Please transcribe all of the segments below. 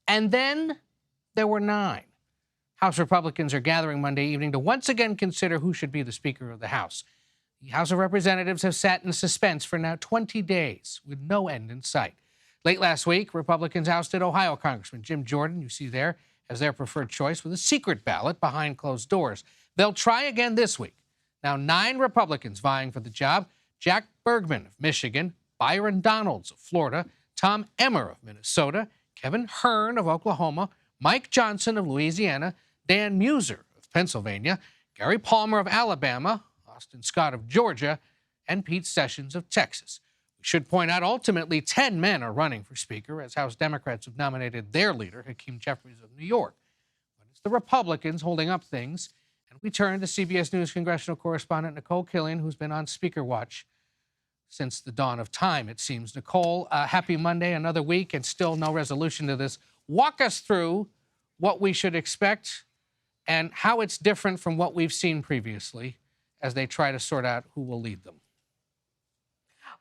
And then there were 9. House Republicans are gathering Monday evening to once again consider who should be the Speaker of the House. The House of Representatives have sat in suspense for now 20 days with no end in sight. Late last week, Republicans ousted Ohio Congressman Jim Jordan, you see there, as their preferred choice with a secret ballot behind closed doors. They'll try again this week. Now, 9 Republicans vying for the job: Jack Bergman of Michigan, Byron Donalds of Florida, Tom Emmer of Minnesota, Kevin Hern of Oklahoma, Mike Johnson of Louisiana, Dan Muser of Pennsylvania, Gary Palmer of Alabama, Austin Scott of Georgia, and Pete Sessions of Texas. We should point out ultimately 10 men are running for Speaker, as House Democrats have nominated their leader, Hakeem Jeffries of New York. But it's the Republicans holding up things, and we turn to CBS News congressional correspondent Nikole Killion, who's been on Speaker watch since the dawn of time, it seems. Nikole, happy Monday, another week, and still no resolution to this. Walk us through what we should expect and how it's different from what we've seen previously as they try to sort out who will lead them.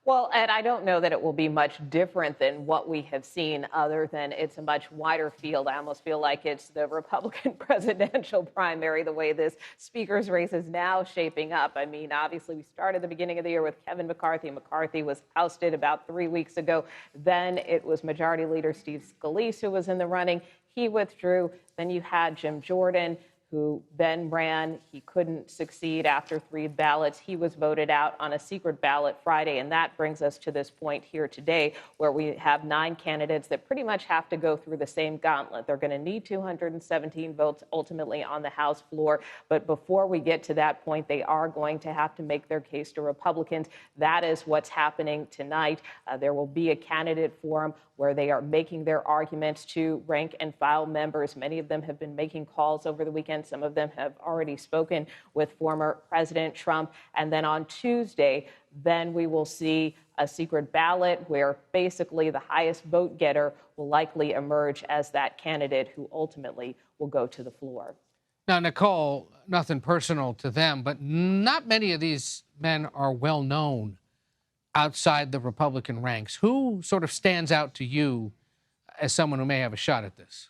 Well, Ed, I don't know that it will be much different than what we have seen, other than it's a much wider field. I almost feel like it's the Republican presidential primary, the way this speaker's race is now shaping up. I mean, obviously, we started the beginning of the year with Kevin McCarthy. McCarthy was ousted about 3 weeks ago. Then it was Majority Leader Steve Scalise who was in the running. He withdrew. Then you had Jim Jordan, who then ran. He couldn't succeed after 3 ballots. He was voted out on a secret ballot Friday, and that brings us to this point here today, where we have 9 candidates that pretty much have to go through the same gauntlet. They're going to need 217 votes ultimately on the House floor, but before we get to that point, they are going to have to make their case to Republicans. That is what's happening tonight. There will be a candidate forum where they are making their arguments to rank and file members. Many of them have been making calls over the weekend. Some of them have already spoken with former President Trump. And then on Tuesday, then we will see a secret ballot where basically the highest vote getter will likely emerge as that candidate who ultimately will go to the floor. Now, Nikole, nothing personal to them, but not many of these men are well known outside the Republican ranks. Who sort of stands out to you as someone who may have a shot at this?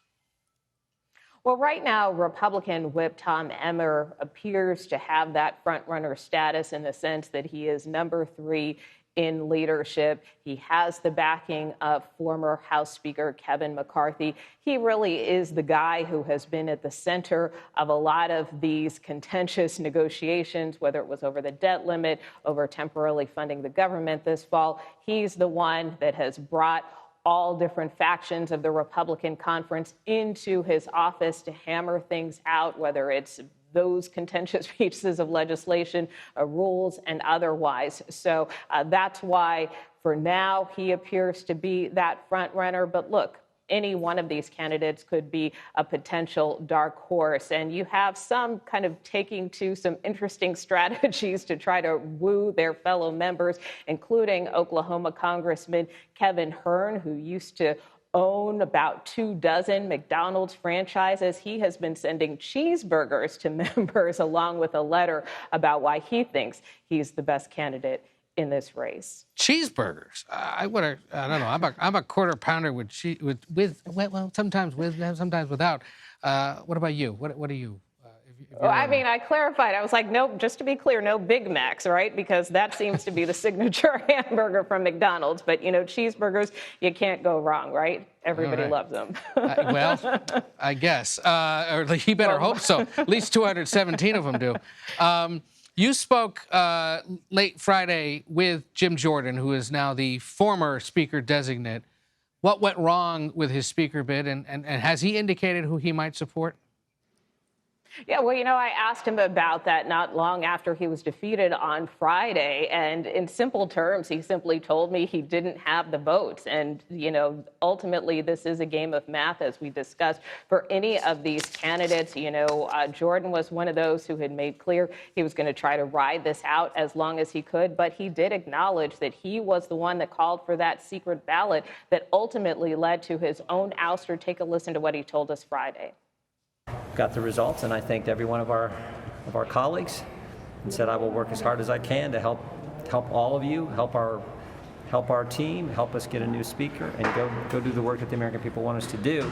Well, right now, Republican Whip Tom Emmer appears to have that front-runner status in the sense that he is number 3 in leadership. He has the backing of former House Speaker Kevin McCarthy. He really is the guy who has been at the center of a lot of these contentious negotiations, whether it was over the debt limit, over temporarily funding the government this fall. He's the one that has brought all different factions of the Republican conference into his office to hammer things out, whether it's those contentious pieces of legislation, rules, and otherwise. So that's why, for now, he appears to be that front runner. But look, any one of these candidates could be a potential dark horse. And you have some kind of taking to some interesting strategies to try to woo their fellow members, including Oklahoma Congressman Kevin Hern, who used to own about 24 McDonald's franchises. He has been sending cheeseburgers to members along with a letter about why he thinks he's the best candidate in this race. Cheeseburgers. I don't know. I'm a quarter pounder with cheese, well, sometimes with, sometimes without. What about you? What are you? Well, I mean, I clarified. I was like, nope, just to be clear, no Big Macs, right? Because that seems to be the signature hamburger from McDonald's. But, you know, cheeseburgers, you can't go wrong, right? Everybody loves them. Well, I guess. Or he better hope so. At least 217 of them do. You spoke late Friday with Jim Jordan, who is now the former Speaker designate. What went wrong with his Speaker bid, and has he indicated who he might support? Yeah, well, you know, I asked him about that not long after he was defeated on Friday. And in simple terms, he simply told me he didn't have the votes. And, you know, ultimately, this is a game of math, as we discussed, for any of these candidates. You know, Jordan was one of those who had made clear he was going to try to ride this out as long as he could. But he did acknowledge that he was the one that called for that secret ballot that ultimately led to his own ouster. Take a listen to what he told us Friday. Got the results, and I thanked every one of our colleagues and said I will work as hard as I can to help all of you, help help our team, help us get a new speaker, and go do the work that the American people want us to do.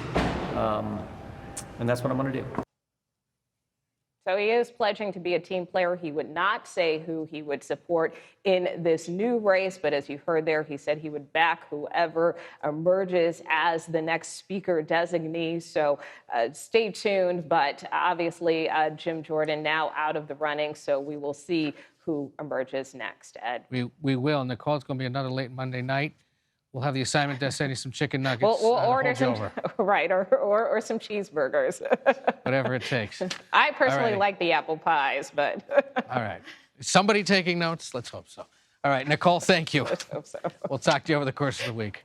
And that's what I'm going to do. So he is pledging to be a team player. He would not say who he would support in this new race, but as you heard there, he said he would back whoever emerges as the next speaker designee. So stay tuned, but obviously Jim Jordan now out of the running, so we will see who emerges next, Ed. We will. Nikole, it's going to be another late Monday night. We'll have the assignment to send you some chicken nuggets. We'll order hold you some, over. right, or some cheeseburgers. Whatever it takes. I personally Alrighty. like the apple pies, but All right. Is somebody taking notes? Let's hope so. All right, Nikole, thank you. let's hope so. We'll talk to you over the course of the week.